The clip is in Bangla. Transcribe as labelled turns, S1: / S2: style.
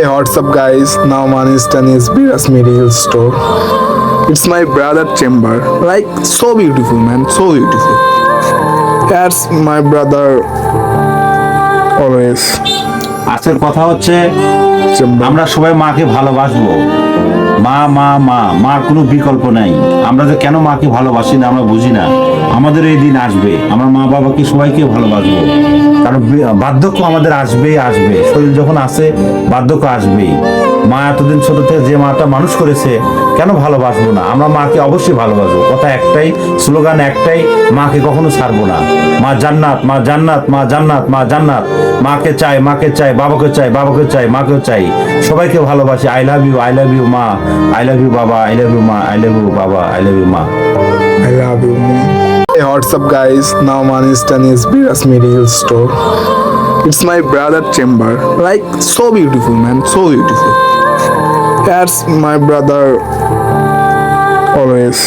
S1: Hey, what's up, guys? Now Manistan is Biras Medical Store. It's my brother chamber. Like, so beautiful, man. So beautiful. That's my brother always.
S2: আজকের কথা হচ্ছে
S1: Chamber.
S2: আমরা সবাই মাকে ভালোবাসবো। মা মা মা মার কোনো বিকল্প নাই। আমরা যে কেন মাকে ভালোবাসি না আমরা বুঝি না। আমাদের এই দিন আসবে, আমরা মা বাবাকে সবাইকে ভালোবাসবো, কারণ বার্ধক্য আমাদের আসবেই আসবে। শরীর যখন আসে বার্ধক্য আসবেই। মা এতদিন ছোট থেকে যে মাটা মানুষ করেছে, কেন ভালোবাসবো না? আমরা মাকে অবশ্যই ভালোবাসবো। কথা একটাই, স্লোগান একটাই, মাকে কখনো ছাড়বো না। মা জান্নাত, মা জান্নাত, মা জান্নাত, মা জান্নাত। মাকে চাই, মাকে চাই, বাবাকে চাই, বাবাকে চাই, মাকেও চাই। সবাইকে ভালোবাসি। আই লাভ ইউ মা, আই লাভ ইউ বাবা, আই লাভ ইউ মা, আই লাভ ইউ বাবা, আই লাভ ইউ মা।
S1: I love you, man. Hey, what's up, guys? Now Manistan is Biras Medical Store. It's my brother chamber. Like, so beautiful, man. So beautiful. That's my brother always.